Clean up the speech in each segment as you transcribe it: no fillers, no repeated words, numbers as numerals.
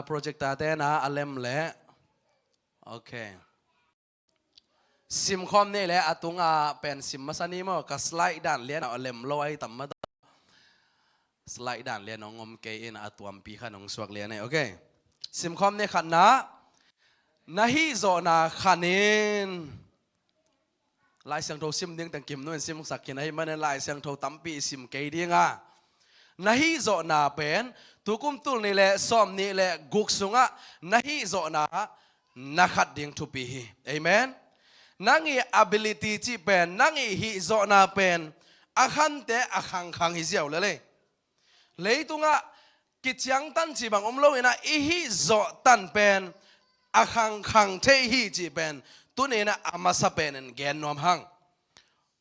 projector เต้นะอเลมเละโอเคซิมคอมนี่แหละตุงเป็นซิมมาสันนี่มั้งกับสไลด์ด่านเลียนอเลมลอยต่ำมาสไลด์ด่านเลียนน้องอมเกอินตัวมปีขันน้องสวกเลียนเนี่ยโอเคซิมคอมนี่ขันนะฮิโซนาขันินลายเสียงโทซิมดิ้งแต่งกิมนู่นซิมสักกินให้มันลายเสียงโทตั้มปีซิมเกยดิ้งนะฮิโซนาเป็นตุกุมตุลนี่แหละซ้อมนี่แหละกุกสุงนะฮิโซนานักขัดดิ้งทุปีฮีเอเมนนั่งอี ability ที่เป็นนั่งอีฮิโซนาเป็นอาคันเตะอาคังคังฮิเซียวเลยเลยตุงกิจยังตันจีบังอมโลยนะอีฮิโซตันเป็นอาคังคังเทฮิจีเป็นตัวนี้นะอามาสเป็นแกนนวมหัง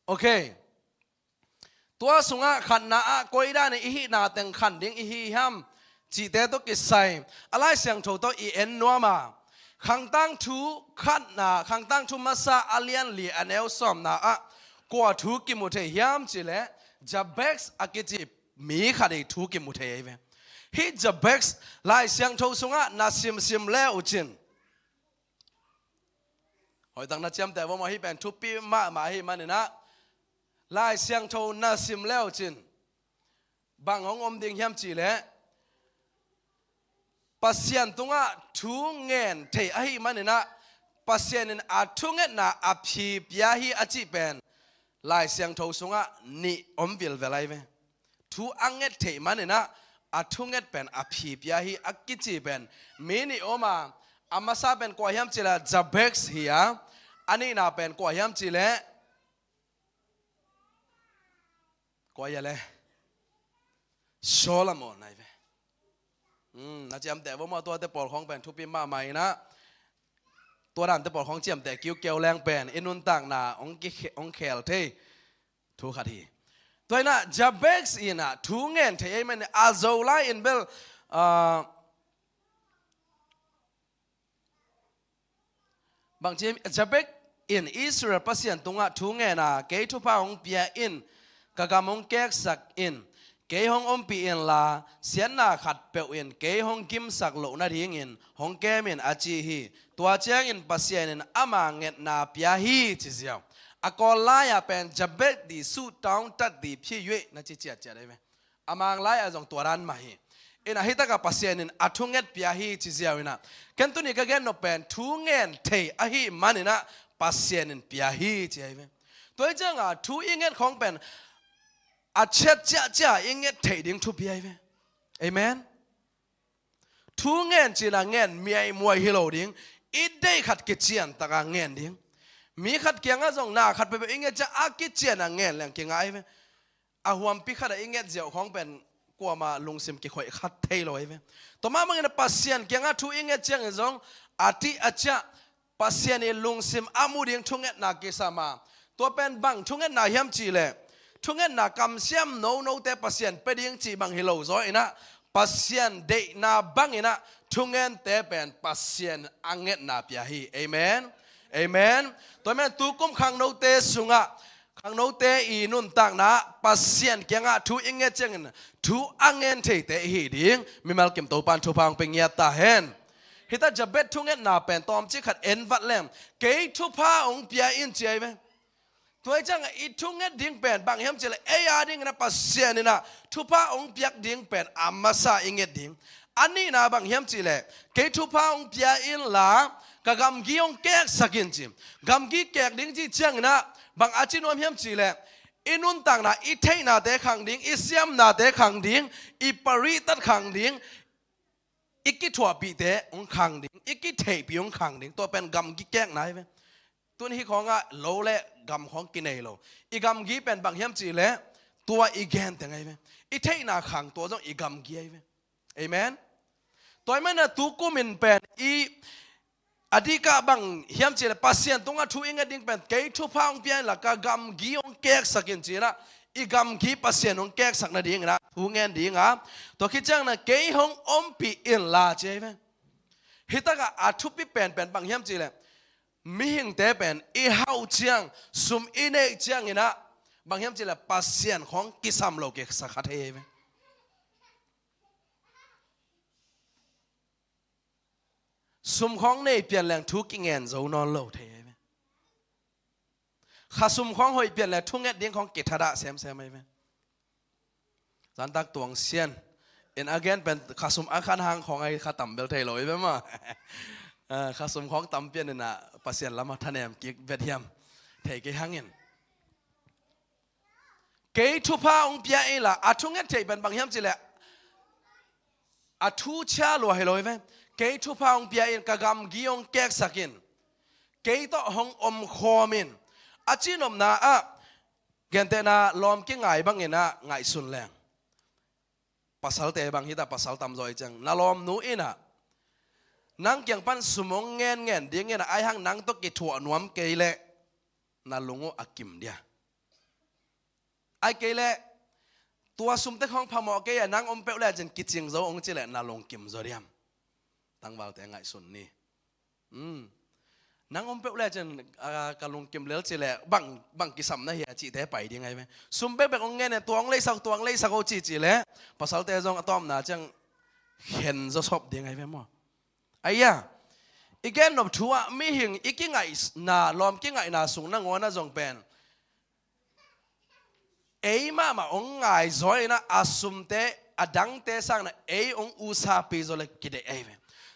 โอเคตัวสุงขันนาโกยได้ในอีฮินาเต็งขันดิ้งอีฮิฮัมจีเตตุกิไซอะไรเสียงโทโตอีเอ็นนัวมาขังตั้งทูขันนาขังตั้งทูมาซาอาเลียนลีอันเอลซอมนากว่าทูกิมุเทยามจีเลจับเบ็กส์อากิจิมีขัดอีทูกิมุเทยเวฮิจับเบ็กส์ไล่เสียงโทสุงนาซิมแล้วจินหอยตั้งนัดจำแต่ว่ามาให้เป็นทุบปีมาให้มันนะลายเสียงโทน่าซิมแล้วจินบางของอมดิ่งยามจีเละปัสยันตุงทุงเงินเทให้มันนะปัสยันทุงเงินน่ะอภิปยาฮีอจิเป็นลายเสียงโทสุงนี่อมวิลเวลัยเวทุอังเงินเทมันนะทุงเงินเป็นอภิปยาฮีอักกิจิเป็นมีนี่อมาอามาซาเป็นกว่ายัมจิละจับเบ็กส์เฮียอันนี้น่าเป็นกว่ายัมจิละกว่ายังไงโซลามอนไงเว้น่าจะจำแต่ว่ามาตัวแต่ปอดของเป็นทุบปีมาใหม่นะตัวด่านแต่ปอดของเจียมแต่กิ้วเกลียวแรงเป็นอินุนต่างนาองเคลเททุกขทีตัวน่ะจับเบ็กส์อีน่ะทุงเงินเทมันอาโซไลอินเบลบางทีจะเบกอินอิสราเอลพัศยันตุงทุงเงินเกยทุพาองเปียอินกะกามองเกกสักอินเกยฮองอมปีอินลาเสียนนาขัดเปอินเกยฮองกิมสักโลนาดิ่งอินฮองเกมินอาจีฮีตัวเจ้าอินพัศยันอามังเงตนาเปียฮีจิเซียวอากอลายเป็นจะเบกดีสู้ตองตัดดีพี่ยุน่าจะเจียดได้ไหมอามังลายจงตัวรันมาฮีอินฮิตากาพัศยันอาทุงเงตเปียฮีจิเซียวนะกันตัวนี้ก็แกนนเป็นทุงเงินเทอหิมันนะพัศยันเปียฮีจิเอเวตัวเจ้าทุงเงินของเป็นอาเช็ดจ้าเงินเทดิ้งทุบเปียเวเอเมนทุงเงินจีละเงินมีไอมวยฮิโลดิ้งอีได้ขัดกิจเจียนตะกางเงินดิ้งมีขัดเกียงอ่ะส่งหน้าขัดไปเป็นเงินจะอากิจเจียนเงินแรงเกียงไอเวอาหัวปีขัดเงินเจียวของเป็นกว่ามาลงซิมกี่ข่อยขัดเทลอยเวต่อมาเมื่อนั้นพัศยันเกียงทุเงินเจียงส่งอาทิอาจจะพัศยันลงซิมอามูดิ้งทุเงินนาเกษามาตัวเป็นบังทุเงินนาเฮียมจีเลทุเงินนากำเสียมโนแต่พัศยันไปดิ้งจีบังฮิโลซอยนะพัศยันเดนาบังอินะทุเงินแต่เป็นพัศยันอังเงินนาเปียฮีเอเมนเอเมนตัวแม่ตุกุมขังโนเตสุงะขังโนเตอีนุนต่างนะพัศยันเกียงทุอิงเงจังนะทุอังเงินเทเตฮีดิ้งมีมาลเก็มตัวปันทุพังเป็นเงียตาเห็นฮิตาจะเบ็ดทุเงินนาเป็นตอมจิขัดเอ็นวัดแลมเกยทุพาองเปียอินเจไหมตัวจังอีทุงเงินดิ้งเป็นบางเฮมเจเลยเอียดิ้งนะปัสเซียนี่นะทุพาองเปียกดิ้งเป็นอามาซาอิงเงดิ้งอันนี้นะบางเฮมเจเลยเกยทุพาองเปียอินละกะกำกี้องแกกสักินจิมกำกี้แกกดิ้งจีจังนะบางอาจินวมเฮมเจเลยอินุนต่างนะอีเทนาเตขังดิ้งอีเซียมนาเตขังดิ้งอีปาริตัดขังดิ้งอีกิถั่วปีเตองขังดิ้งอีกิเทปีองขังดิ้งตัวเป็นกำกี้แกกไหนไหมตัวนี้ของโลเละกำของกินเอโลอีกำกี้เป็นบางเฮียมจีเละตัวอีแกนแต่ไงไหมอีเทนาขังตัวต้องอีกำกี้ไหมเอเมนตัวมันน่ะตุกุมินเป็นอีอดีกาบางเฮียมจีเละพัศยันตรงทุอิงดิ้งเป็นเกยทุพางเปียนละกกำกี้องแกกสักินจีนะอีกำกี้พัศยันองแกกสักนาดิ้งนะทุเงินดิ้งตัวคิดจังนะเกยห้องอมปีอินลาเจไหมฮิตากะอาทุปิเป็นบางเฮียมจีเละมีหิงเตเป็นอีเฮาเจียงสุมอีเนเจียงอินะบางเฮียมจีละพัศยันของกิสามโลกสักขัดเอเว สุมของในเปลี่ยนแรงทุกกิเงินจะนอนโลเทไหมข้าสุมของหอยเปลี่ยนแรงทุกเงินเดียงของกิจดาเสียมไหมจันตักตวงเซียนagain เป็นข้าสุมอาคารหางของไอ้ข้าต่ำเบลเทลอยไหมมั้งข้าสมของตำเปียนนี่นะปัสเซียนละมาท่านเอ็มกิกเวียดเทียมเทกิหังเงินเกยทุพาองเปียเอล่ะอาทุงเงินเทเป็นบางยามจิเลอาทุชาลัวเฮลอยไหมเกยทุพาองเปียเองกะกำกิองแกกสักินเกยต่อห้องคอมินอาจีนอมนาอะเกนเตนาลอมกิ้งไงบางเงินนะไงสุนแรงปัสสัลเตบางฮิตาปัสสัลตำจอยจังนาลอมนูอินะนังเกียงปันสมองเงินเดียงเงินไอหังนังตกิถั่วนวมเกยเลนาลุงอากิมเดียไอเกยเลตัวสุมเตของพมอเกยนังอมเปลเลจนกิจิงโซองจิเลนาลงกิมโซเดียมตั้งวาลแต่ไงสุนนี่นังอมเปลเลจนกะลงกิมเลจิเลบังกิสัมนะเฮียจีเตไปดีไงไหมสุมเปแบบองเงินเนี่ยตัวองเลยสักตัวองเลยสักโอจีเลภาษาเตจงอะตอมนาจังเห็นจะชอบดีไงไหมมั้งไอ้ยาอีกแกนนบทัวมีหิงอีกไงนาลอมกิ้งไงนาสูงนั่งงอน่าจงเป็นเอ้มาองไงจอยนะอาสุมเตอดังเตสังนะเอ้องอุซาปิโซเลกิเดเอ้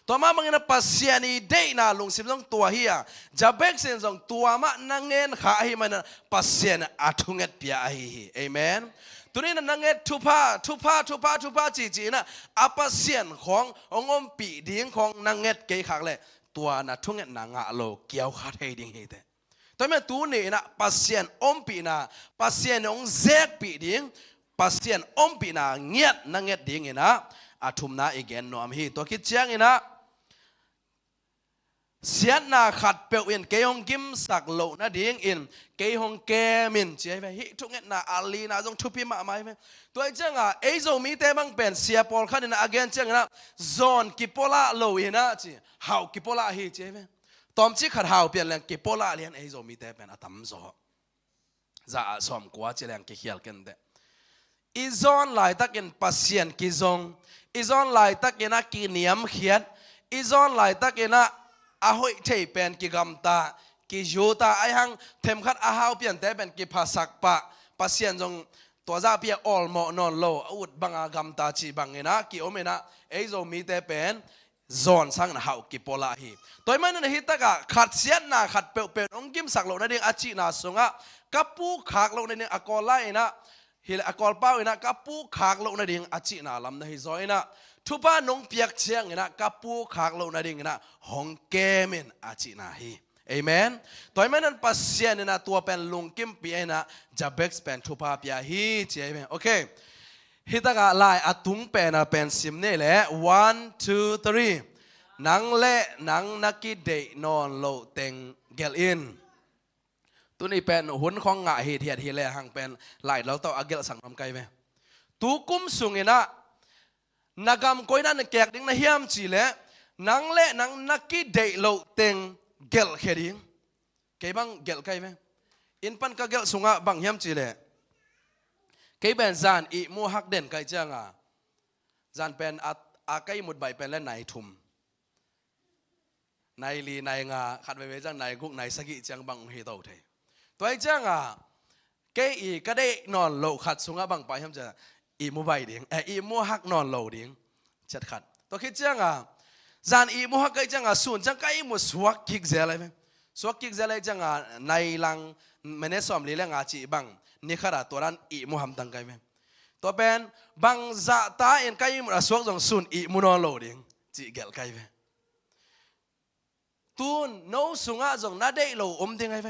ตัวมามังนะปัสยานีเดนาลุงสิบสองตัวเฮียจะเบกเซนสองตัวมานั่งเงินขาให้มันปัสยานะอาทุงเงตเปียให้เอเมนตัวนี้นั่งเงินทุพาจีนะอาปัสยานขององอมปีดิ้งของนั่งเงินเกยขักเลยตัวน่ะทุงเงตนางะโลเกี่ยวขาดให้ดิ้งให้เตตัวแม่ตัวนี้นะปัสยานอมปีนะปัสยานองเซกปีดิ้งปัสยานอมปีนะเงียดนั่งเงินดิ้งนะอาทุมนะอีกแกนนอมฮีตัวคิดเชียงนะเสียนาขัดเปลวอินเกยองกิมสักโลนะดิ้งอินเกยองแกมินเจียไปฮิทุกเงินนาอาลีนาจงทุพิมาไหมตัวเจ้าเอโซมีเตบังเป็นเสียปอลขันนะอาเกนเจ้านะซอนกิปโลาโลอินะจีฮาวกิปโลาฮีเจียไปตอมจีขัดฮาวเปลี่ยนแรงกิปโลาเลียนเอโซมีเตเป็นอาตัมโซจะสอมกว่าเจริญกิเขียลกันเดอีซอนไลตักินปัสยันกิซงอีซอนไลตักินนักกินิยมเขียนอีซอนไลตักินนะอาหอยเทเป็นกิกำตากิโยตาไอหังเทมขัดอาหาวเปลี่ยนแต่เป็นกิภาษาปะปัสยันจงตัวจ่าเปียออลโมนอนโลอุดบังอากำตาจีบังเงินะกิโอเมนะเอโซมีแต่เป็นซอนสังนะฮาวกิโปลาฮีตัวมันนั่นฮิตกะขัดเสียนนะขัดเปลวเป็นองกิมสักโลนั่นเองอาชีนาสงะกับปูขากโลนั่นเองอากอลไลนะฮิลอากอลเป้านะกับปูขากโลนั่นเองอาชีนาลำนะฮิซอยนะทุบ้านงเปียกเชียงนะกับปูขากโลนั่นเองนะฮองเกมินอาชีนาฮีเอเมนตัวมันนั้นปัสเซียนนะตัวเป็นลุงกิมปีนะจะเบ็กส์เป็นทุบ้าปีฮีเจียเมนโอเคฮิตกะไลอาตุงเป็นนะเป็นซิมเน่แหละ one two three นังเละนังนักกิเดนอนโลเต็งเกลอินตัวนี้เป็นหุ่นของงะเหตุเหตุแลหังเป็นหลายเราต้องอาเกลสั่งทำไกลไหมตูกุมสุงเงนะนักกำก้อยนั่นแกกดิ้งนะเฮียมจีเละนังเละนังนักกิเดโลเต็งเกลเฮดิ้งเก็บังเกลไกลไหมอินปันก็เกลสุงะบังเฮียมจีเละเก็เป็นจานอีมูฮักเด่นไกลจังอ่ะจานเป็นอาไกมุดใบเป็นและไหนทุ่มในลีในงาขัดไปจังในกุกในสกิจังบังเฮโตเทตัวไอ้จังอ่ะเกอีก็ได้นอนโลขัดสุงะบังไปทำจะอีมูใบดิ้งอีมูฮักนอนโลดิ้งจัดขัดตัวคิดจังอ่ะจานอีมูฮักไกจังอ่ะส่วนจังไกมูสวักกิกเจอะไรไหมสวักกิกเจอะไรจังอ่ะในลังเมเนสอมลีเลงอาจีบังนี่ขนาดตัวนั้นอีมูฮัมตังไกไหมตัวเป็นบังจะตาเอ็นไกมูสวักจงส่วนอีมูนอนโลดิ้งจีเกลไกไหมตูนโนสุงะจงน่าได้โลอมดิ้งไงไหม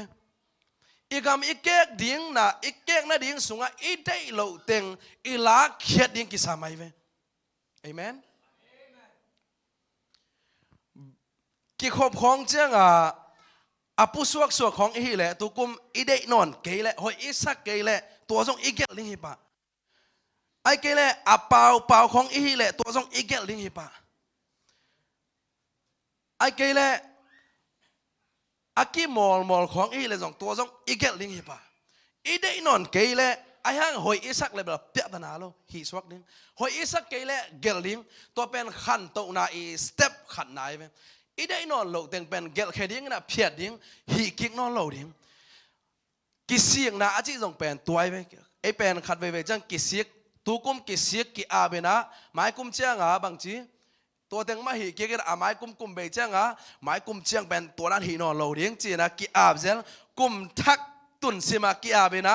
อีกำอีเกกดิ้งนะอีเกกน่าดิ้งสุงะอีได้โลเต็งอีลาเขียดดิ้งกิสามัยไหมเอเมนกิขบของเจ้าอาปุสวกสวกของอีแหละตัวกุมอีได้นอนเกยแหละหอยอีสักเกยแหละตัวทรงอีเกลลิงฮิปะไอเกยแหละอาเปล่าของอีแหละตัวทรงอีเกลลิงฮิปะไอเกยแหละอากิมอลของอีเลยสองตัวสองอีเกลลิงฮิปะอีได้นอนเกยเลยไอ้ห้างหอยอีสักเลยแบบเปียตนาโลฮีสวักนึงหอยอีสักเกยเลยเกลลิงตัวเป็นขันตัวนาอีสเต็ปขันนายไหม อีได้นอนโลเต็งเป็นเกลแค่ดิ้งนะเพียดดิ้งหีกิกนอนโลดิ้งกิเสียงนะอาจิตรงเป็นตัวไอ้เป็นขัดไปจังกิเสียกตูกุมกิเสียกกิอาเบนะหมายกุมเชียงบางทีตัวเต็งมาหีกิกหมายกุมเบจังหมายกุมเชียงเป็นตัวนั้นหีนอนโลดิ้งจีนะกิอาเซลกุมทักตุนสิมากิอาเบนะ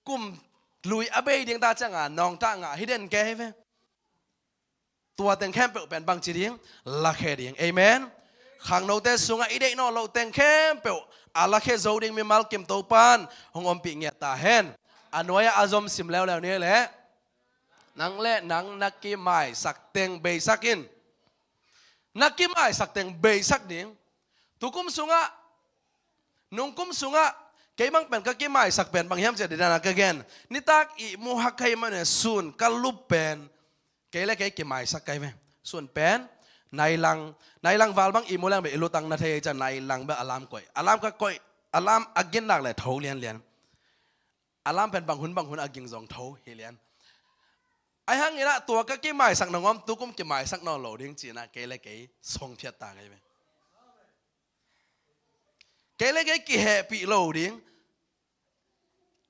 กุมลุยอาเบดิ้งตาจังน้องตางฮิเดนแกให้ไหมตัวเต็งแคมเปเป็นบางจีดิ้งลักเฮดิ้งเอเมนขังโนเตสุงอีเดนอนโลเต็งแคมเปอาลักเฮโจดิ้งมีมัลกิมโตปันหงอมปีเงียตาเฮนอันวยอาซอมสิมแล้วนี่แหละนังเล่นังนักกิมายสักเต็งเบสักินนักกิมายสักเต็งเบสักดิ้งตุกุมสุงะนุงกุมสุงะเกี่ยมังเป็นกักกิมายสักเป็นบางยามจะได้นักเกนนิตักอิมุฮักใครมันเนี่ยส่วนกัลลุปเป็นเกี่ยเล็กเกี่ยกิมายสักใครไหมส่วนเป็นในลังวาลบางอิมุลังเบอิลุตังนาเทจะในลังเบอลามก่อยอลามก็ก่อยอลามอักเกนหลักเลยเท่าเลียนอารามเป็นบางหุนอากิงจงเท่าเฮียนไอ้หังนี่นะตัวก็กี่หมายสักหนึ่งวันตุกุมกี่หมายสักนอโหลดิ้งจีนะเกลเกยส่งเพียตาไงไหมเกลเกยกี่แห่ปีโหลดิ้ง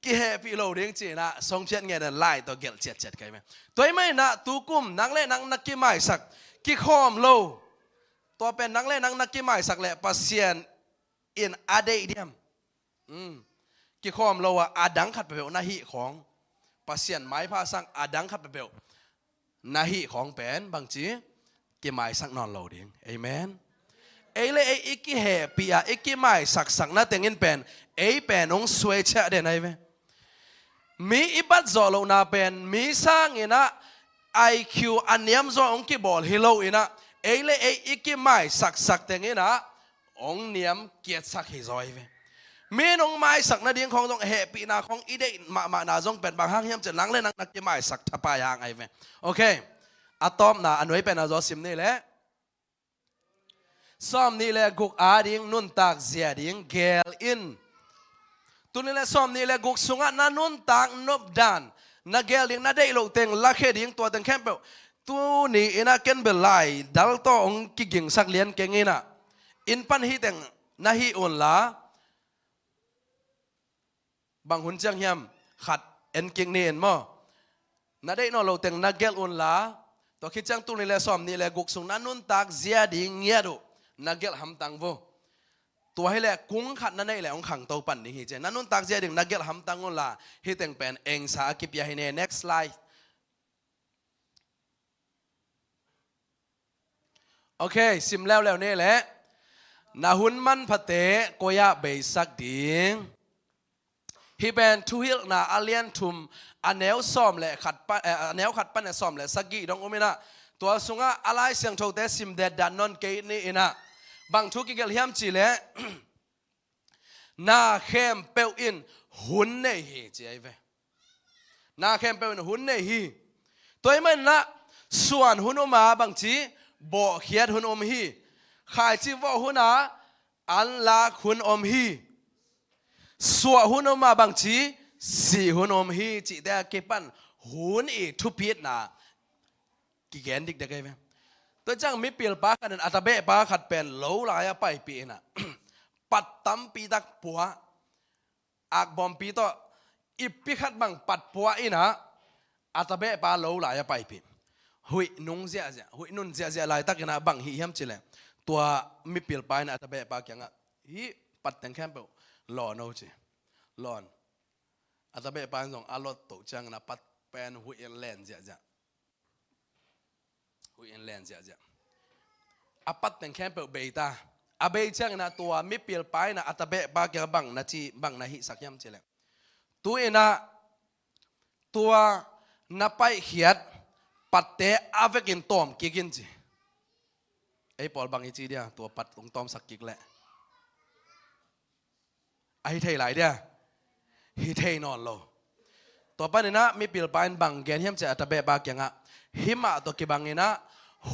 กี่แห่ปีโหลดิ้งจีนะส่งเพียเงี้ยนั่นไล่ตัวเกลเจ็ดไงไหมตัวไม่นะตุกุมนังเล่นังนักกี่หมายสักกี่ข้อมโลตัวเป็นนังเล่นังนักกี่หมายสักแหละปัสเซียนอินอาเดียมกี่ข้อมเราว่าอาดังขัดไปเปล่านาฮิของปัสเซียนไม้ผ้าสังอาดังขัดไปเปล่านาฮิของเป็นบางจีกี่ไม้สักนอนเราดิ้งเอเมนเอเลยไอ้กี่แห่ปีอะไอ้กี่ไม้สักนั่นแต่เงินเป็นไอ้เป็นองสวยเช่เด่นไอ้ไหมมีอิบัดจอเราหน้าเป็นมีสร้างอินะIQ อันเนียมจอองกี่บอลฮิโลอินะเอเลยไอ้กี่ไม้สักแต่เงินนะองเนียมเกียรติสักฮิจอยไหมมีน้องไม้สักนาเดียงของตรงเหปีนาของอีเดมานาจงเป็นบางห้างเฮียมจะนั่งเล่นนักที่ไม้สักทับปายางไอ้เว้โอเคอะตอมนาอันไว้เป็นอาจอสิมนี่แหละซ้อมนี่แหละกุกอาดิงนุนตักเสียดิงเกลอินตัวนี้แหละซ้อมนี่แหละกุกสุงะนันนุนตักนบดานนักเกลดิงนัดได้โลเต็งลักเฮดิงตัวเต็งแคมเปลตัวนี้อินาเกนเบลไลดัลโตองกิกิงสักเลียนเก่งอินะอินปันฮีเต็งนาฮีอุนลาบางหุ่นเจียงเฮียมขัดเอ็นกิงนี่เอ็นมั้งนั่นได้นอเราแต่งนักเกลอุนลาตัวคิดจังตุนี่แหละซ้อมนี่แหละกุกสุงนั่นนุนตักเสียดิ่งเงียดูนักเกลหำตังโวตัวให้แหละกุ้งขัดนั่นได้แหละองขังโตปั่นนี่เจนั่นนุนตักเสียดิ่งนักเกลหำตังอุนลาฮิแต่งเป็นเองสากิบยาฮิเน่ next slide โอเคซิมแล้วนี่แหละนาหุ่นมันพะเตโกยะเบสักดิ่งฮีเป็นทุฮิลนาอาเลียนทุมอันแนวซ้อมและขัดปั้นแนวขัดปั้นและซ้อมและสักกี่ดองอุมินะตัวสุงะอะไรเสียงโทเตสิมเดดดันนนเกยนี่นะบางทุกิเกลเฮียมจีเลนาเข้มเปลอินหุ่นเนฮีเจ้าเวนาเข้มเปลอินหุ่นเนฮีตัวมันนะส่วนหุ่นอมาบางทีบ่เขียดหุ่นอมฮีขายจีว่าหุ่นนะอันลาหุ่นอมฮีสวหุ่นออกมาบางทีสี่หุ่นอมฮีจิแต่เก็บปันหุ่นอีทุพิษนะกี่แกนดิกได้ไหมตัวจังมีเปลี่ยนปากันอัตเบะปาขัดเป็นโหลลายไปปีน่ะปัดตั้มปีตักปัวอากบอมปีต่ออิบปีขัดบังปัดปัวอีนะอัตเบะปาโหลลายไปปีหุยนุ่งเสียหุยนุ่นเสียลายตักนะบังหิยมจิเลตัวมีเปลี่ยนปานะอัตเบะปาแกงอ่ะฮีปัดแต่งแคมเปลหล่อโนจิหล่อนอาตเบะปานส่งอารถตกจังนะปัดเป็นหุยเอ็นแลนเจ้าหุยเอ็นแลนเจ้าอาปัดแต่งแค่เปิดเบตาอาเบจังนะตัวไม่เปลี่ยนไปนะอาตเบะปาเกี่ยวบังนะจีบังนะฮิสักยามเจริญตัวเองนะตัวนับไปเขียดปัดเตะอาเวกินตอมกินจีไอ้ปอลบังอีจีเดียตัวปัดตรงตอมสักกิกแหละไอ้เท่ไรเดียฮิเทนอนโลตัวปันนี่นะมีเปลี่ยนไปบังเกียนเฮียมจะอัตเบะบากยังอ่ะหิมะตัวกีบังนี่นะ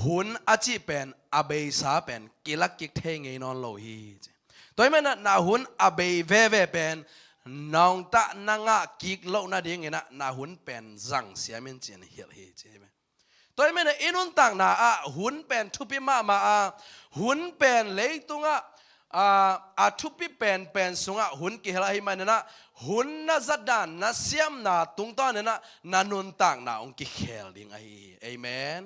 หุ่นอาชีเป็นอาเบย์สาเป็นกิลักกิกเทงไงนอนโลฮีตัวนี้มันน่ะหุ่นอาเบย์เวเป็นน้องตะนางะกิกโลน่าดีไงนะหุ่นเป็นจังเสียมินเจียนเฮียเฮใช่ไหม ตัวไม่ในอินุนต่างนาหุ่นเป็นทุพิมาหุ่นเป็นเลยตุงทุพิเป็นสุงหุ่นกิฮลาหิมันนะหุ่นน่าจัดดานน่าเสียมน่าตุงตอนนั้นนานุนต่างนาองกิเคลดิ้งเอเมน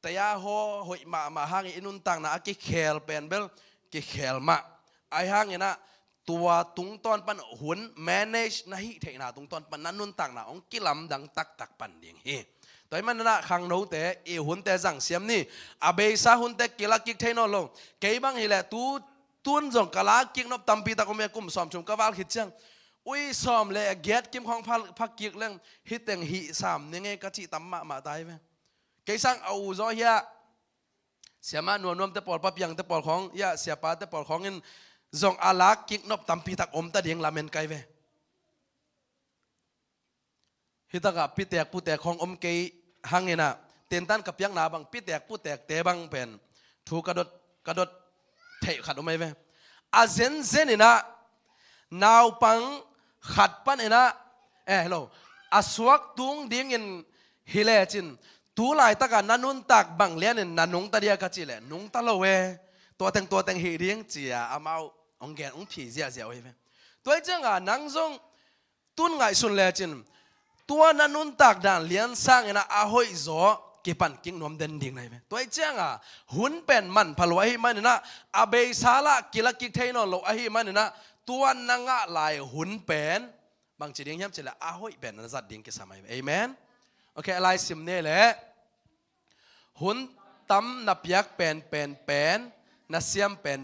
แต่ยาโหยมาหางอินุนต่างนากิเคลเป็นเบลกิเคลมาไอหางนะตัวตุงตอนปันหุ่น manage นะฮิเทนาตุงตอนปันนานุนต่างนาองกิลำดังตักปันดิ้งตัวมันน่ะขังโน้ตหุ่นแต่จังเสียมนี่อาเบซ่าหุ่นแต่กิลากิกเทนอลงเกี่ยบังฮิเลตุนจงกลากิกนบตัมปีตะกุมเมกุมซ้อมชมกวาลฮิตจังอุ้ยซ้อมเลยเกียรติกิมของพักกิกเรื่องฮิตแต่งฮิสามนี่ไงกะจิตัมมาตายไหมเกี่ยสังเอาจอยะเสียมานวลแต่ปอลปับยังแต่ปอลของยะเสียป้าแต่ปอลของเงินจงอาลากิกนบตัมปีตะอมตะเดียงลาเมนไกเวฮิตากะพิเตกผู้แตกของอมเกยหังเงินะเตียนตันกับยังนาบังพิเตกผู้แตกเตบังเป็นถูกกระโดดเทขัดออกมาไหมอาเซนนี่นะนาวปังขัดปันนะฮัลโหลอาสวักตุงดิ้งอินฮิเลจินตูไลตะกันนันุนตักบังเลียนนันุงตะเดียกจิเลนุงตะโลเวตัวแต่งฮีเรียงเจียอามาองแกนองผีเจียเว้ยตัวเจ้านังซงตุนไงสุนเลจินตัวนันุนตักด่านเลี้ยนสร้างนะอาหอยโซกิปันกิ้งนวมเด่นดิ่งไหนไหมตัวเจ้าหุ่นเป็นมันพลวยมันนะอาเบซาละกิลกิกเทนอลโลอาหิมันนะตัวนังลายหุ่นเป็นบางจีดิ่งย้ำจีละอาหอยเป็นนั่นจัดดิ่งกิสมัยเอเมนโอเคอะไรสิมเนี่ยแหละหุ่นตั้มนับยักเป็นนัเสียมเป็น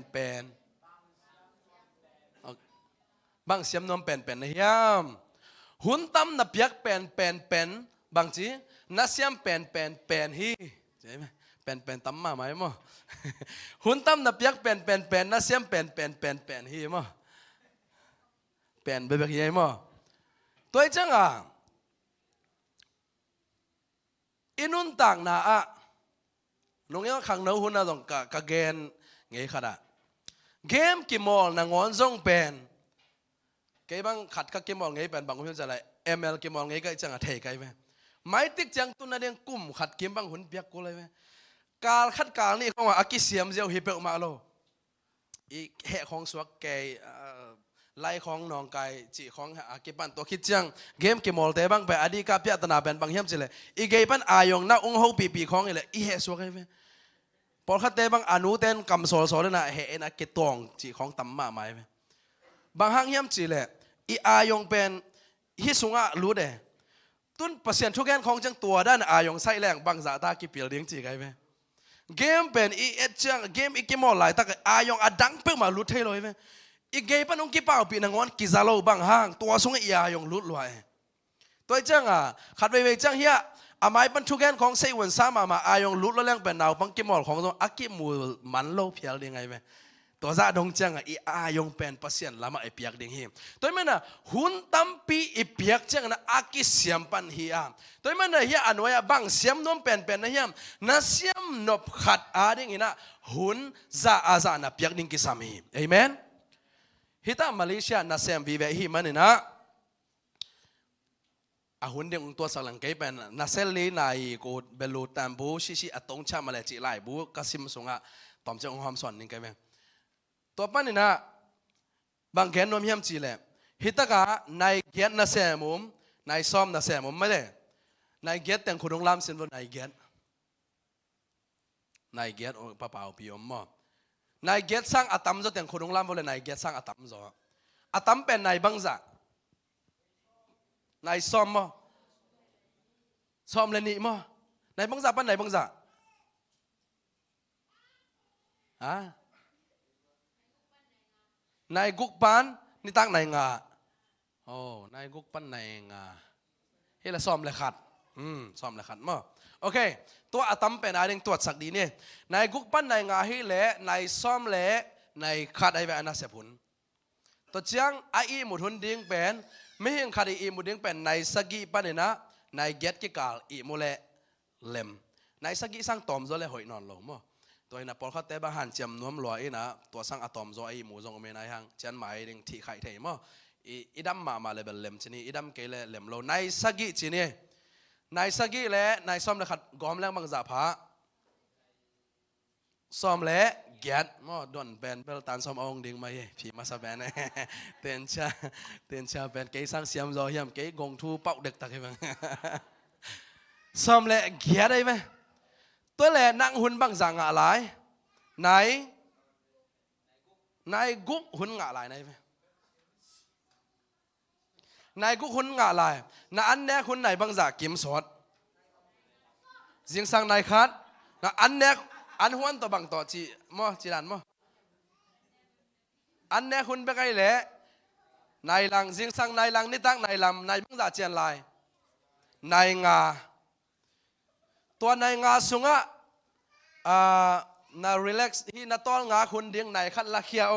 บางเสียมนวมเป็นนะย้ำหุ่นตั้มนับยักเป็นบางจีนัเสียมเป็นฮีใช่ไหมเป็นตั้มมาไหมมั้งหุ่นตั้มนับยักเป็นนัเสียมเป็นฮีมั้งเป็นแบบยังไงมั้งตัวจังอินุนต่างนาลงยังขังเนื้อหุ่นน่ะต้องกะเกนไงขนาดเกมกิมอลนางอนซงเป็นเกี่ยบังขัดกับกิมอลไงเป็นบางคนจะอะไรML กิมอลไงก็จังเทไกไหมไม่ติดจังตุนนั่นเองกุ่มขัดกิมบังหุ่นเปียกกูเลยไหมการขัดการนี่เขาว่าอากิเสียมเจียวฮิเปออกมาโลอีแห่ของสวกแกไล่ของนองไก่จีของอากิปันตัวคิดจังเกมกิมอลแต่บางไปอดีกับพิจารณาเป็นบางเฮียมสิเลยอีเกปันอายงน่าองค์ปีของนี่แหละอีแห่สวกไงไหมพอขัดแต่บางอนุเต้นกำโซเลยนะแห่นักกิตองจีของตั้มมาไหมบางห้างเฮียมสิเลยอีอายงเป็นฮิสุงะรู้เด้ตุนเปอร์เซ็นต์ทุกแกนของจังตัวด้านอายงไส้แรงบางจากตากิเปียเลี้ยงจีไงไหมเกมเป็นอีจังเกมอีกมอลหลายตาอายงอดังเพิ่งมาลุดให้เลยไหมอีเกมปนองกิเป้าปีนังวันกิซาโลบางห้างตัวสุงอีอายงลุดลอยตัวจังขัดไปจังเฮียอาไม้ปันทุกแกนของเซวันซ้ำมาอายงลุดแล้วแรงเป็นนาวบังกิมอลของตัวอากิมูมันโลเพียลยังไงไหมตัวซาดงจังอีอายงเป็นเปอร์เซ็นต์ละมาไอเปียกดิ่งหิมตัวมันน่ะหุ่นตั้มปีอีเปียกจังนะอากิเสียมปันเฮียตัวมันน่ะเฮียอันว่าบังเสียมน้มเป็นนะเฮียน่ะเสียมนบขัดดิ่งหินะหุ่นซาอาซาน่ะเปียกดิ่งกิสามีเอเมนฮิตามาเลเซียน่ะเสียมวิเวหิมันนะหุ่นเดียงตัวสังหลังเกยเป็นน่ะเซลลีนายกูเบลูตัมบูชิอตงชามาเลจิไลบูกสิมสงะตอมเจ้าของความสอนนี่ไงแม่ตัวปั้นนี่นะบางแกนนมเฮียมจีเลยฮิตกะนายเกียรติน่ะเสียมุมนายซ้อมน่ะเสียมุมไม่ได้นายเกียรติแต่งขุดงลามสินว่านายเกียรติป้าเปล่าพิยมมั่นายเกียรติสร้างอัตมจะแต่งขุดงลามว่าเลยนายเกียรติสร้างอัตมจะอัตมเป็นนายบังจะนายซ้อมมั่ซ้อมเลยนี่มั่นายบังจะปั้นนายบังจะนายกุกปันนี่ตั้งนายงาโอ้นายกุกปันนายงาเฮ้ยละซ้อมเลยขัดซ้อมเลยขัดมั้งโอเคตัวอาตัมเป็นอะไรตัวสักดีเนี่ยนายกุกปันนายงาเฮ้ยเละนายซ้อมเละนายขัดไอ้แบบนั้นเสียผลตัวเชียงไอ้หมุดหุ่นดิ้งเป็นไม่เห็นขัดไอ้หมุดดิ้งเป็นนายสกีปันเนี่ยนะนายเก็ตกิกาลอีโมเลเลมนายสกีสร้างตอมจะเลยหอยนอนลงมั้งตัวนี้นะพอเขาเตะบ้านเจียมน้ำลอยนะตัวสร้างอะตอมโซไอหมูทรงเมนายฮังเช่นหมายถึงที่ไข่เทมั้งอีดำมาเลยเป็นเล็มชนิดอีดำเกลเล็มโลในสกิชนิด นายสกีเล่นายซ้อมเลยขัดกอมแรงบางจ่าผาซ้อมเล่เกียดมอดอนเป็นเปลตันซ้อมเอาองดิ่งมาเย่พี่มาสบายนะเตียนชาเป็นเกยสังเสียมรอเฮียมเกยกงทูเป่าเด็กตะกี้มั้งซ้อมเล่เกียดได้ไหมตัวเล่นั่งหุ่นบางจ่างอะไรนายกุ๊กหุ่นอะไรไหนไหมนายกุ๊กหุ่นอะไรน่ะอันเนี้ยหุ่นไหนบางจ่ากิมสดจิงสังนายคัดน่ะอันเนี้ยอันหัวนตัวบางตัวจีมอจีรันมออันเนี้ยหุ่นไปไกลเลยนายหลังจิงสังนายหลังนี่ตั้งนายลำนายบางจ่าเจียนลายนายงาตัวนายงาสุงะน่า relax ที่น่าต้อนงาคนเดียงนายขัดลักเขียว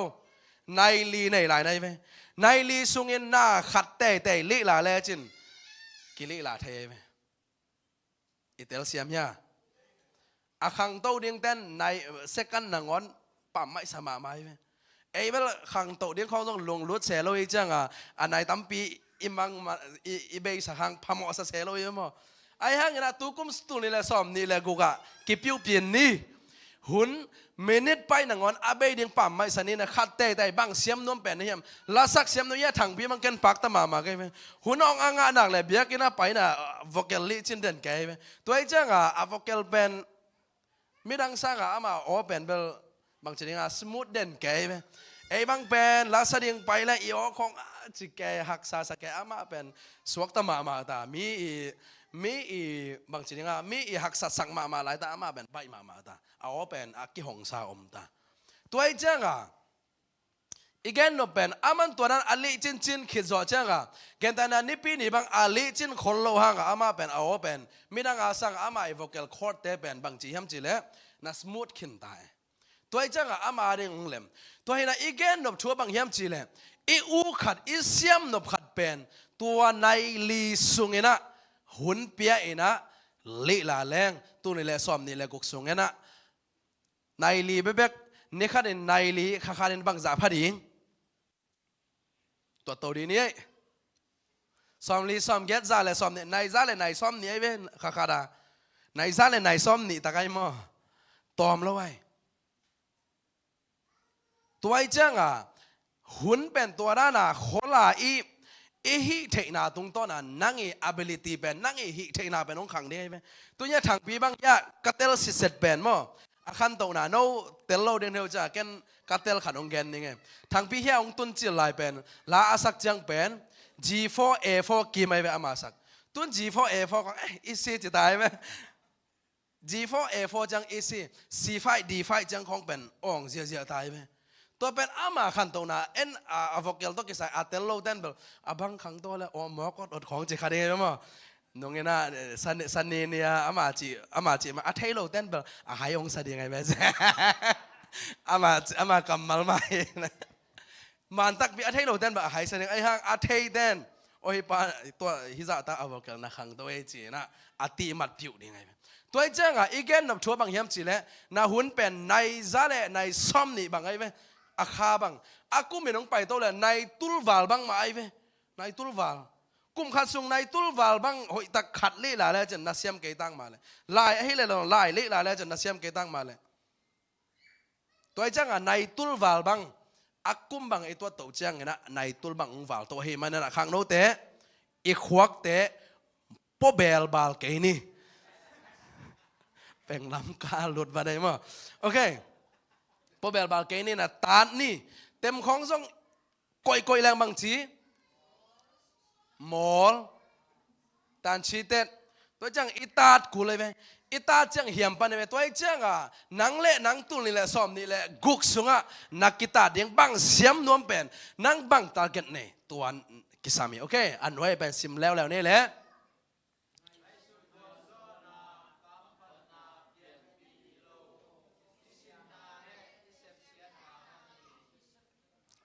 นายลีนายหลายนายไหมนายลีสุงินน่าขัดแต่ลีลาเลจินกิลีลาเทไหมอิตาลีเซียมเนี่ยอาขังโตเดียงเต้นนายเซกันนังอนปั๊มไม่สมาไม่ไหมไอ้เวลาขังโตเดียงเขาต้องลงรถเซลล์อีจังอันนายตั้มปีอิมังมาอีเบย์สักขังพามอสเซลล์อีมั้งไอ้ฮังนะตุกุมสตูนี่แหละซ้อมนี่แหละกูกะกิปิวเปลี่ยนนี่หุ่นเมนิดไปนังอนอาเบย์เดียงปั๊มไม่สนินะขัดแต่บางเสียมน้มเป็นนี่ยมลาสักเสียมน้อยถังพี่มันกันปักตะมาไงไหมหุ่นองอ่างหนักเลยเบียกินะไปนะวอกเกลลี่จินเดนไงไหมตัวไอ้จังวอกเกลเป็นไม่ดังสักอามาโอเป็นเบลบางชนิดสมูทเดนไงไหมไอ้บางเป็นลาสเดียงไปแล้วอีโอของจิแกหักซาสแกอามาเป็นสวกตะมาตามีบางชนิดมีหักสัสังมาหลายตาอามาเป็นไปมาตาเอาเป็นอากิหงซาอมตาตัวไอ้จังอีกแกนนเป็นอามันตัวนั้นอลิจินขิดจอจังแกนแต่นั้นนิปีนี่บางอลิจินคนโลหังอามาเป็นเอาเป็นมีดังอาสังอามาไอโวเกลคอร์ดเตเป็นบางจีฮัมจีเล่น่าสมูทขึ้นตายตัวไอ้จังอามาเรื่องเล่มตัวเห็นอีกแกนนบชัวบางฮัมจีเล่อีอูขัดอีเซียมนบขัดเป็นตัวในลีสุงเงนะหุ่นเปียเอนะลีลาแรงตัวนี่แหละซ้อมนี่แหละกุกสุงเงนะในลีเบบกนี่ขัดในลีข้าขัดในบางจ่าพอดีตัวโตดีนี้ซ้อมลีซ้อมเก็ตจ่าเลยซ้อมเนี่ยในจ่าเลยในซ้อมนี่ไอ้เว้นข้าขัดาในจ่าเลยในซ้อมนี่ตะไคร้หม้อตอมแล้วไว้ตัวไอ้เจ้าหุ่นเป็นตัวด้านะโคลาอีฮิเทนาตรงต้นนั่งability เป็นนั่งฮิเทนาเป็นองขังได้ไหมตัวนี้ทางปีบางยะกัตเตลสิเสร็จเป็นมั้งอาคันตัวน่ะโนเตลโลเดนเฮลจ้าแกนกัตเตลขันองแกนนี่ไงทางปีเฮียองตุนจิลไลเป็นลาอาศักจังเป็น G4A4 กี่ไม่เป็นอามาสักตุน G4A4 ก็อีซีจะตายไหม G4A4 จังอีซี C5 D5 จังของเป็นองเสียตายไหมตัวเป็นอามาขันตัวน่ะเอ็นอาวกเกลตัวกิสายอาเตลโลเดนเบลอาบังขังตัวแล้วโอ้หมอก็อดของจิคาเดมั้งน้องเงี้ยนะสันเนี่ยอามาจีมาอาเทโลเดนเบลอาหายองสัดีไงแม่เจ้อามากัมมัลมามันตักบีอาเทโลเดนเบลอาหายสัดีไอ้ห่างอาเทเดนโอ้ยปาตัวฮิซาตาอาวกเกลนะขังตัวไอ้จีนะอาตีมัดผิวนี่ไงตัวไอ้เจ้าอีกแกนนับชัวบางเฮียมจีเล่น่าหุ่นเป็นในซาเล่ในซ้อมนี่บางไงไหมอาคาบังอากูไม่ต้องไปตัวเลยในตุลวาลบังมาไอ้เว้ในตุลวาลกุมขัดส่งในตุลวาลบังหอยตะขัดเละแล้วจนนัสเซียมเกยตั้งมาเลยลายให้เลยเราลายเละแล้วจนนัสเซียมเกยตั้งมาเลยตัวไอ้เจ้าในตุลวาลบังอากุมบังไอ้ตัวโตเจ้าไงนะในตุลบังวาลตัวเฮมันนั่นข้างโน้ตเตะอีขวักเตะปอเบลบาลเกยนี่เป็นลำกาหลุดมาได้มั้งโอเคพอเบลบาลเกนี่นะตาดนี่เต็มของส่งก่อยแรงบางทีหมอลตานชีเต็ดตัวจังอิตาดกูเลยไหมอิตาดจังเหี่ยมปันเลยไหมตัวไอ้จังหนังเละหนังตุนนี่แหละซ้อมนี่แหละกุกสุงนักกีตาร์เดียงบังเสียมนวมเป็นนังบังตาเก็ตเนี่ยตัวกิสามีโอเคอันไว้เป็นซิมแล้วนี่แหละ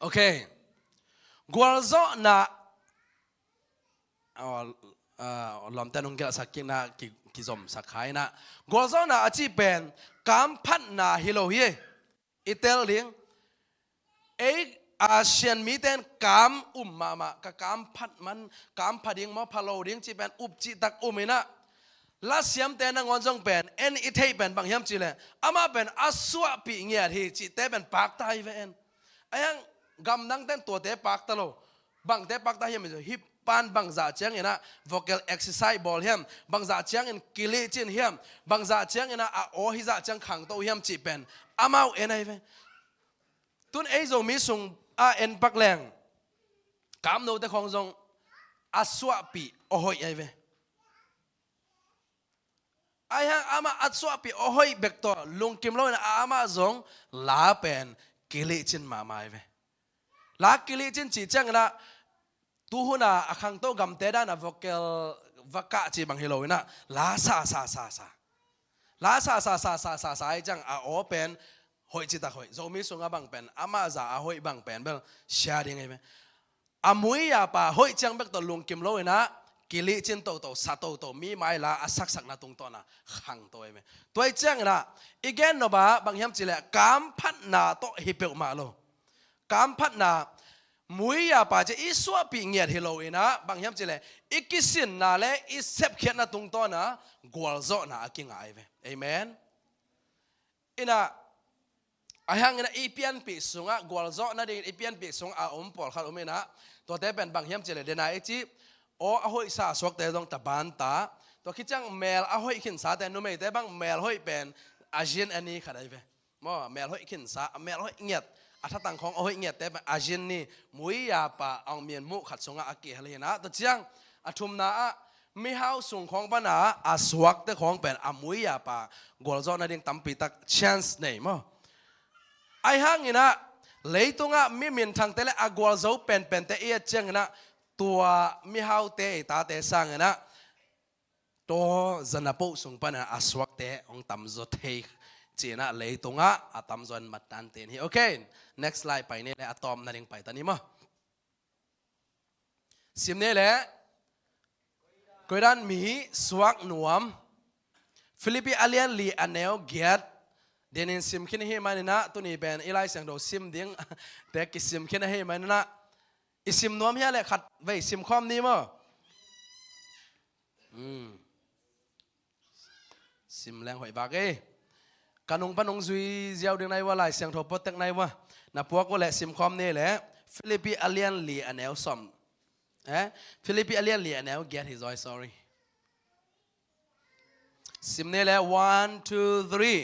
โอเคกัวโซน่ะลอมแต่นงเกลสักกินนะกิจอมสักขายนะกัวโซน่ะอาชีพเป็นการพัฒนาฮิโลเฮอิตาลีเออาเซียนมีแต่การมากบการพัฒมันการพัฒน์มาพาโลเดียงจีเป็นอุบจิตักอุมินะ ลาเสียมแต่นังวันจงเป็นเอ็นอิเทเป็นบางยามจีเลยอามาเป็นอาสวะปีเงียที่จิตเตเป็นปากตายเวนไอ้ยังกำนังเต้นตัวเตปากตลอบางเตปากตายยังไม่ใช่ฮิปปันบางจ่าเชียงอินะ vocal exercise ball เฮียมบางจ่าเชียงอินกิเลจินเฮียมบางจ่าเชียงอินะโอฮิจ่าเชียงขังตัวเฮียมจิเป็นอามาเอ็นไอ้เวนตุนไอ้โจมีส่งเอ็นปักแรงกำโนแต่ของจงอาสวะปีโอ้ยไอ้เวนไอ้ฮังอามาอัดสวปีโอ้ยเบกตัวลุงกิมโลนะอามาจงลาเป็นกิเลจินมาไม่เวลากิเลจินจีจังนะตูหุนะอคังโตกำเตดานะวอกเกลวักกะจีบังฮิโลนะลาซาลาซาไอ้จังอาโอเป็นหอยจิตาหอยโจมีสุงาบังเป็นอามาจะอาหอยบังเป็นเบลเชียร์ยังไงเวอามุยยาปะหอยจังเบกตัวลุงกิมโลนะกิเลจินโตสัตโตมีไม้ละอาศักสักนาตรงตัวนะขังตัวเองตัวเจ้งนะอีกแกนโนบะบางยามจิเลกามพัดนาโตฮิเปอมาโลกามพัดนามุยยาปาจะอีสวปีเงียดฮิโลเอนะบางยามจิเลอีกิสินนาเลอีเซปเขียนนาตรงตัวนะกวลโซนะอากิงไอเวเอเมนอินะอาหังนะอีเปียนปีสุงะกวลโซนะดิอีเปียนปีสุงอาอมปอลขัดอมเมนะตัวเตเป็นบางยามจิเลเดนายจีโอ้ahoy sa swak te dong taban ta to kichang mel ahoy kin sa te nu mei te bang mel hoi pen ajin ani khadai ve mo mel hoi kin sa mel hoi ngiat atha tang khong ahoy ngiat te ajin ni mui ya pa ong mien mu khat sunga aki halena to chiang athum na a mi hau sung khong pa na aswak te khong pen amui ya pa gol zo na ding tampi tak chance nei mo ai hang ina leitunga mi min thang te le agwal zo pen te e cheng naตัวมิฮาวเตตาเตสังนะตัวจันปูสุงปนะอาสวักเตองตำจดเฮจีน่ะเลยตรงอ่ะอาตำจนมัดตันเตนฮีโอเค next slide ไปนี่แหละอะตอมนั่นเองไปตอนนี้มั้งสิมนี่แหละกวยดันมีสวักหนวมฟิลิปปีอาเลียนลีอันเนลเกียดเดนินสิมขึ้นให้มันนะตัวนี้เป็นอีไลเสียงโดสิมดิ้งแต่กิสิมขึ้นให้มันนะอิสิมนวมเฮียแหละขัดไว้สิมความนี้มั้งสิมแรงหอยบากเอ้กันงปนงซุยเจ้าเดือนไหนว่าไรเสียงทบปดตั้งไหนวะนับพวกก็แหละสิมความนี้แหละฟิลิปปีอาเลียนลีอันเอลซอมฟิลิปปีอาเลียนลีอันเอล get his voice sorry สิมนี้แหละ one two three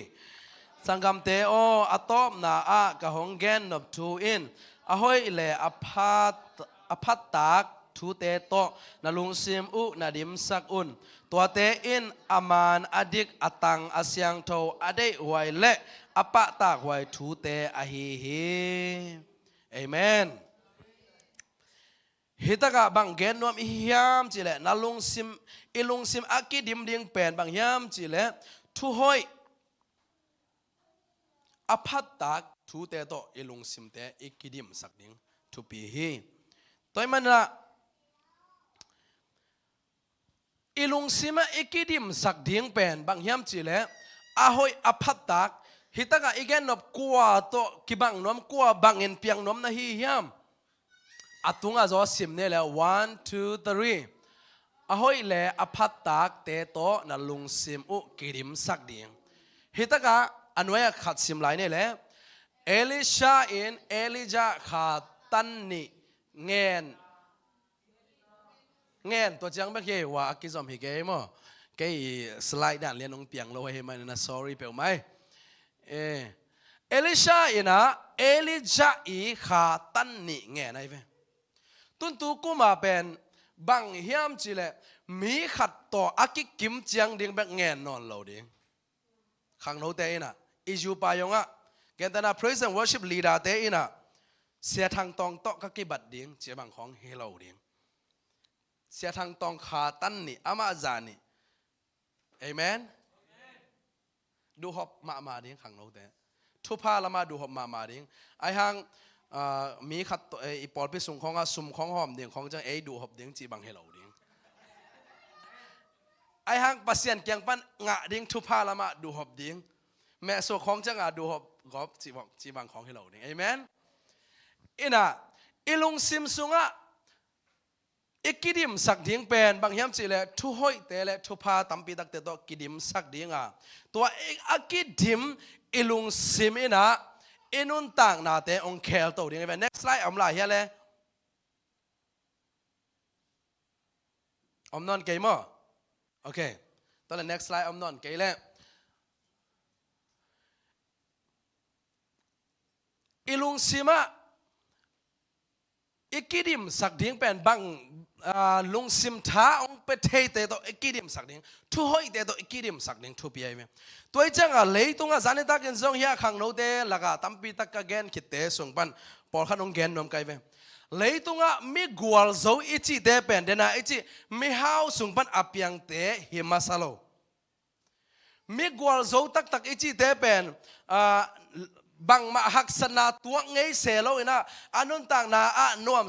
สังคมเตโออะตอมนาอะกะหงแกนนบทูอินอะหอยแหละอภัตตากทูเตโตนาลุงซิมอุนาดิมสักอุนตัวเตอินอามานอดิกอตังอาเซียงโตอเดไวเละอปะตากไวทูเตอหิฮิเอเมนฮิตกะบางเกนนวมอิยามจิเลนาลุงซิมอิลุงซิมอากิดิมดิงเป็นบางยามจิเลทุหอยอภัตตากทูเตโตอิลุงซิมเตอิกิดิมสักดิงทุปีฮีตัวมันละอิลุงซิมอิกิดิมสักดิงเป็นบางยามจิเลอาหอยอภัตตากฮิตกะอีแกนนบกัวโตกิบังนวมกัวบางเงินเปียงนวมนะฮียามอัตุงอาจอสิมเนี่ยแหละ one two three อาหอยแหละอภัตตากเตโตนาลุงซิมอุกิดิมสักดิงฮิตกะอันไว้ขัดสิมไหลเนี่ยแหละเอลิชาอินเอลิจาขาตันนิเงินตัวจังไม่เกี่ยวว่ากิจอมฮิเกมอ่ะเกี่ยสไลด์ด่านเรียนองเปียงเราให้มันนะ sorry เปล่าไหมเอลิชาอินะเอลิจาอีขาตันนิเงินไอ้เว้ตุนตูกูมาเป็นบังเฮียมจิเลมีขัดต่ออากิกิมจังดิ่งแบบเงินนอนเราดิ่งขังโนเตอินะอิจูปายงอ่ะแกนตนา praise and worship leader เตอินะเสียทางตองโตก็กิบัดดิ่งเจ้าบังของเฮโลดิ่งเสียทางตองขาตันนี่อามาจานี่เอเมนดูหอบมาดิ่งขังโนเตทุพาละมาดูหอบมาดิ่งไอหังมีขัดอีปอลไปส่งของสุ่มของหอมดิ่งของจังดูหอบดิ่งจีบังเฮโลดิ่งไอหังปัสเซียนเกียงปันงะดิ่งทุพาละมาดูหอบดิ่งแม่โซของจังดูหอบกอบจีบังของเฮโลดิ่งเอเมนอินะอิลุงซิมซุงะ ikidim sak ding pen bang hiam chi le thu hoi te le thu pha tampi tak te to kidim sak ding a to akidim ilung simina inun tang na te ong khel to ding ve next slide am la hi le om non ke mo okay to le next slide om non ke le ilung sima ikidim sak ding pen bang lung sim tha ong pe thei te to ikidim sak ding thu hoi te to ikidim sak ding thu pi ai me toi chang a lei tung a zani tak in zong hia khang no te laga tampi tak ka gen khit te sung pan por khan ong gen nom kai ve lei tung a mi gwal zo ichi te pen dena ichi mi hau sung pan apyang te himasalo mi gwal zo tak tak ichi te pen bang ma hak sana tuak ngei selo ina anun tang na a nuam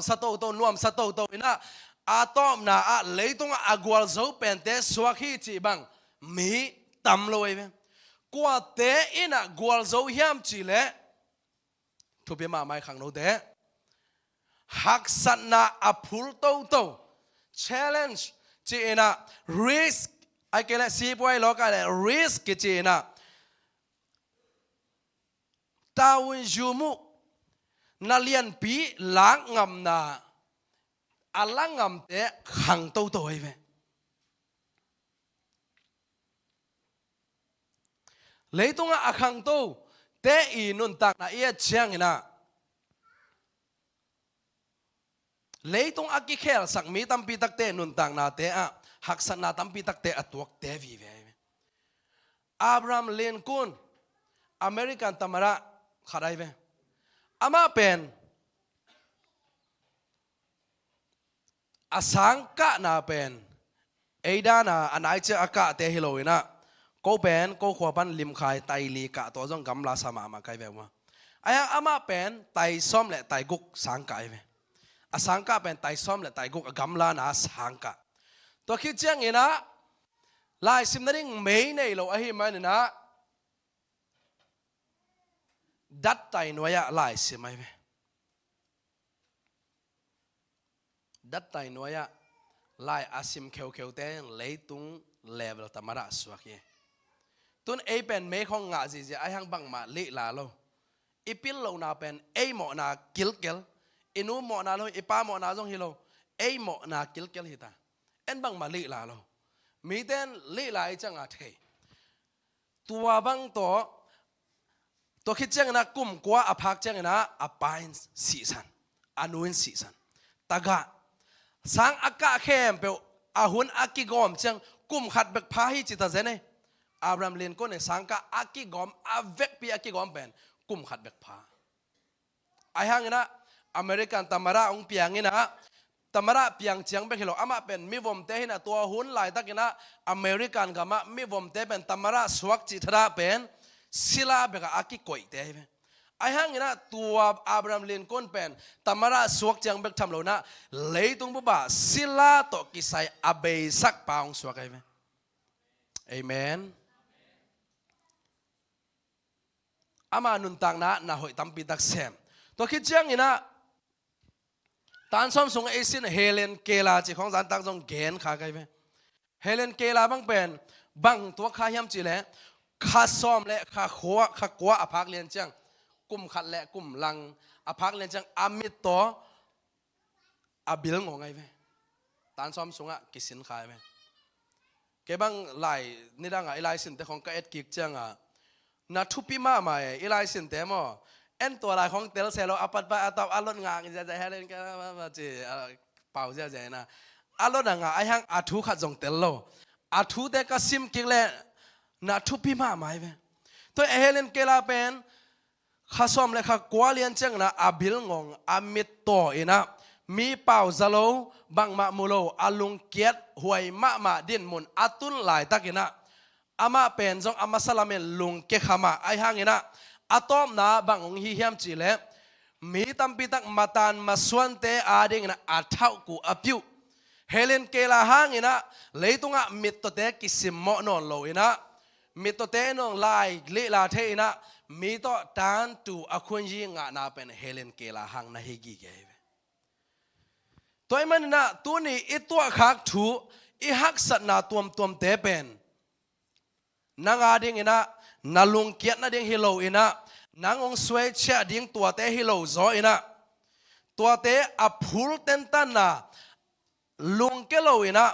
sato to ina atom na a leitung agwal zo pente swakhi chi bang mi tam loi ve kwa te ina gwal zo hiam chi le thu pe ma mai khang no te hak sana apul to challenge chi ina risk ai ke le si poi lo ka le risk chi ina tawun jumu nalian pi lang ngam na alang ngam te khang to ai ve leitung a khang to te I nun tak na ia chiang ina leitung a ki khel sak mi tam pi tak te nun tak na te a hak san na tam pi tak te atuak te vi ve Abraham Lincoln American tamara kharai ve ama pen asang ka na pen eida na anai che aka te hiloina ko pen ko khwa pan lim khai tai li ka to jong gam la sama ma kai ve ma aya ama pen tai som le tai guk sang kai ve asang ka pen tai som le tai guk gam la na sang ka to khi chiang ina lai sim na ring mei nei lo a hi man na dat tai noya lai sim mai ve dat tai noya lai asim kheu kheu te leitung level tamara swakye tun ei pen me khong nga ji ai hang bang ma le la lo ipil lo na pen ei mo na kil kel inu mo na lo ipa mo na jong hi lo ei mo na kil kel hi ta en bang ma le la lo mi ten le la ai chang a the tua bang to khit chang na kum kwa aphak chang na apain season anuin season taga sang aka khem pe ahun akigom chang kum khat bek pha hi chita zene Abraham Lincoln ne sang ka akigom avek pi akigom pen kum khat bek pha ai hang ina American tamara ong piang ina tamara piang chiang bek hilo ama pen mi vom te hina to hun lai takina American gama mi vom te pen tamara swak chi thara pen sila beka aki koi te ai hang ina tua Abraham Lincoln pen tamara swak chiang bek tham lo na leitung ba sila to kisai abei sak paung swak ai amen ama nun tang na hoi tampi tak sem to khi chiang ina tan som sung asin Helen Keller chi khong zan tak jong gen kha kai ve Helen Keller bang pen bang to kha hiam chi le kha som le kha kwa aphak len chang kum khat le kum lang aphak len chang amit to abil ngo ngai ve tan som sunga kisin kha ve ke bang lai ni dang a ilai sin te khong ka et kik chang a na thupi ma mai ilai sin te mo en to lai khong tel selo apat ba atap alon nga ja ja Helen ka ma chi pau ja ja na alon nga ai hang athu kha jong tel lo athu te ka sim kik le na thupi ma mai ve to Helen Keller pen khasom le kha kwalian chang na abil ngong amit to ina mi pau zalo bang ma mulo alung kiat huai ma din mun atun lai takina ama pen jong ama salamen lung ke khama ai hangina atom na bang ong hi hiam chi le mi tampi tak matan maswan te ading na athau ku apyu Helen Keller hangina leitunga mit to te kisim mo non lo ina mit to te nong lai le la the ina mi to tan tu akhun yi nga na pen Helen Keller hang na higi ge ตัวมันนะตัวนี้อีตัวขักถูอีหักสัตนาตัวเตเป็นนางอาดิงอินะนาลุงเกียรนาดิงฮิโลอินะนางองสวยเชื่อดิงตัวเตฮิโลโซอินะตัวเตอพูลเตนตันนะลุงเกโลอินะ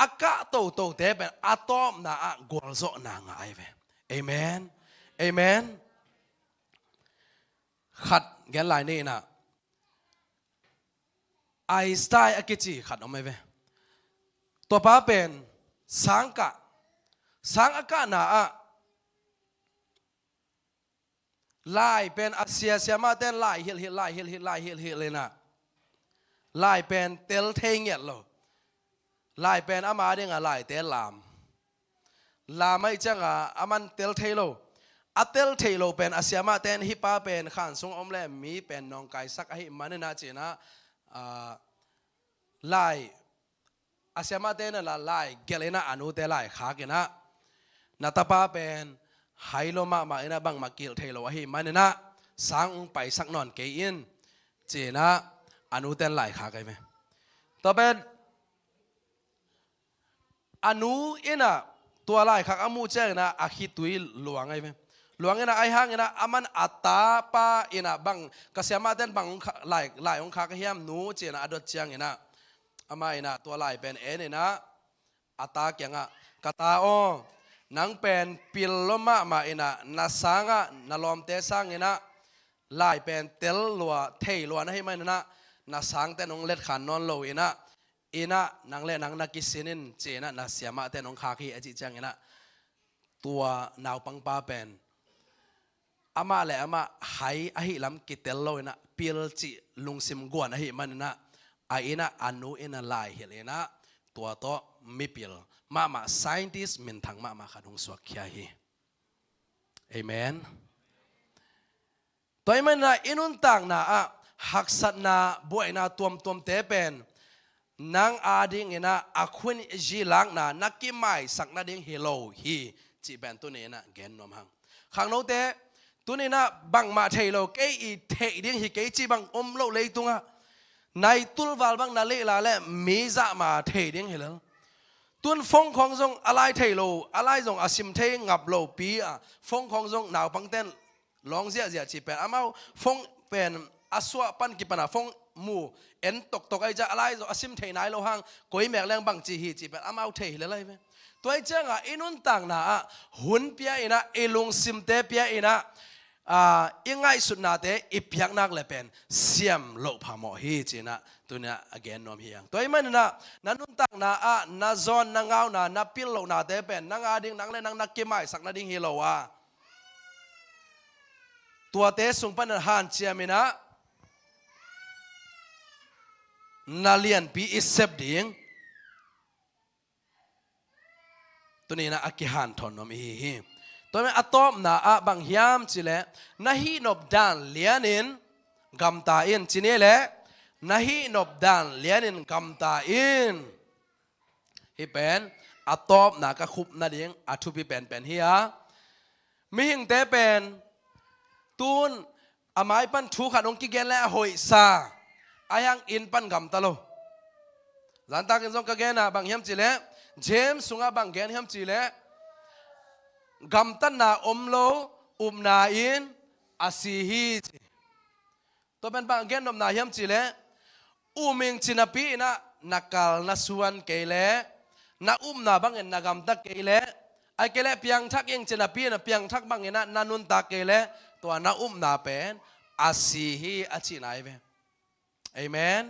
อากาโตเตเป็นอะตอมนะกอลโซนางไอเวเอเมนเอเมนขัดแกนลายนี่นะไอสไตล์อกิจิขัดออกไหมเวตัวป้าเป็นสังอากานะลายเป็นอาเซียเซียมาเต้นลายฮิลเลยนะลายเป็นเตลเทงเงียดโลลายเป็นอามาเด้งลายเตลลามไม่จังอามันเตลเทโลอัตเตลเทโลเป็นอาเซียมาเต้นฮิปาเป็นขันทรงอมเล่มีเป็นน้องไก่สักให้มันน่าเจนะลายอาเซียมาเต้นละลายเกลนะอนุเตลายขากินะนาตาปาเป็นไฮโลมาเอ็นะบังมากิลเทโลให้มันนะสังไปสักนอนเกยินเจนะอนุเต้นลายขากันไหมต่อเป็นอนุเอ็นะตัวลายขาอามูเจนะอาคิตุยหลวงไงไหมหลวงเอ็นะไอห่างเอ็นะอามันอัตตาปาเอ็นะบังกษยามาเต้นบังลายองขาก็เฮียมนูเจนะอดเจียงเอ็นะอามาเอ็นะตัวลายเป็นเอ็นะอัตตาเกียงกตาโอนังเป็นปิลลมาเอ็นะนาสังนาลอมเตสังเอ็นะลายเป็นเตลลัวเทลัวนะให้มันนะนาสังแต่น้องเล็ดขันนอนโลเอ็นะนังเล่นังนักกิสินินเจนะนาเสียมาแต่น้องขาคีอจิจังเอ็นะตัวนาวปังปาเป็นอามาเลยอามาหายอหิลำกิเตลโลนะปิลจิลุงซิมกวนอหิมันนะไอนะอนุเอ็นะลายเฮเลนะตัวโตมิปิลมา scientist มินทางมาขัดหงสวกขี้ฮีเอเมนตัวมันนะอินุนต่างนะหักสัตนาบวยนะตัวเตเป็นนางอาดิงนะอาควินจีลังนะนักกิไม่สักนาดิงเฮโลฮีจีเป็นตัวนี้นะเกนนมหังข้างโน้ตตัวนี้นะบังมาเทโลเกอีเทดิงฮีเกจีบังอมโลเลยตุงะในตุลวาลบังนาเลลาและมีจะมาเทดิงเฮโลตุนฟงของทรงอะไรเทโลอะไรทรงอาซิมเทงับโลปีฟงของทรงหนาวปังเต้นลองเสียจีเป็นอามาฟงเป็นอาสวะปันกิปนาฟงมูเอ็นตกไอจะอะไรทรงอาซิมเทนายโลหังกุยแมกแรงบังจีฮีจีเป็นอามาเทเลยไรไหมตัวไอเจ้าอินุนต่างนะหุ่นเปียอินะเอลงซิมเตเปียอินะยังไงสุดนาเตอีพยักนักเลยเป็นเสียมโลภามอฮีจีนะตัวเนี้ย again นอมเฮียงตัวไอ้มันนะนั่นนุ่นตักนะนาซอนนางเอานาพิลโลนาเตเป็นนางอาดิงนางเล่นนางนักเก็บไม้สักนาดิ่งฮิโลตัวเตสุงปันหันเชียมินะนาเลียนปีอิสเซบดิ่งตัวนี้นะอากิฮันทอนนอมฮีตัวนี้อะตอมนะบางยามจิเลนะฮีนบดานเลียนินกำตาอินจิเนเลนะฮีนบดานเลียนินกำตาอินฮิเป็นอะตอมนะก็คุบนะดิ่งอะทุบิเป็นเฮียมีหิงเตเป็นตูนอาไม้ปันทูขันองกิเกนและหอยซาอายังอินปันกำตะโลหลังตากินซงกะเกนะบางยามจิเลเจมส์สุงาบางเกนยามจิเลกำตันนาอมโลนาอินอาศิฮีตัวเป็นบางแกนนมนายมจิเลมิงจินาปีนะนักกาลนัสวนเกเลนานาบางเงินนากำตักเกเลไอเกเลเพียงทักยังจินาปีนะเพียงทักบางเงินนานุนตาเกเลตัวนานาเป็นอาศิฮีอาชินายเวเอเมน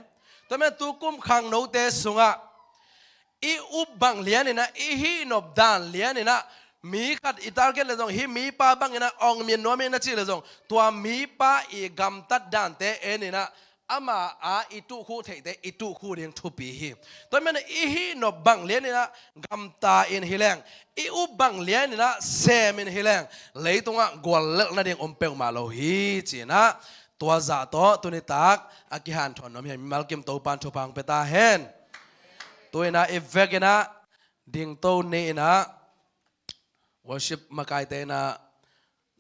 ตัวเป็นตุกุมขังโนเตสุงะอีบังเลียนี่นะอีฮีนบดานเลียนี่นะมีกัดอิตาเกลเลยจงฮิมีป้าบังเงินองมีนวมีนัจิเลยจงตัวมีป้าอีกำตัดด่านเตเอนี่นะอามาอิตุคู่เทเตอิตุคู่เรียงทุปีฮิตัวมันอีฮีนบบังเลียนี่นะกำตาอินฮิแรงอีบังเลียนี่นะเซมินฮิแรงเลยตรงอ่ะกวลเล็กนั่นเองอมเปงมาโลฮีจีนะตัวจ่าโตตัวนี้ตักอากิฮันทอนนมีมัลกิมโตปันทุพังเปตาเฮนตัวน่ะเอฟเวกนะดิ่งโตนี่นะworship มาไกลเตนะ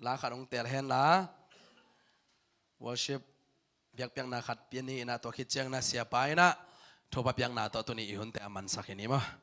ลาขัดองเตลเห็นละ worship เบียกเปียงนาขัดเปียนี่นะตัวคิดเจียงนะเสียไปนะ ทบยังนาตัวนี้อีหุ่นแต่มันสักแค่นี้มั้ง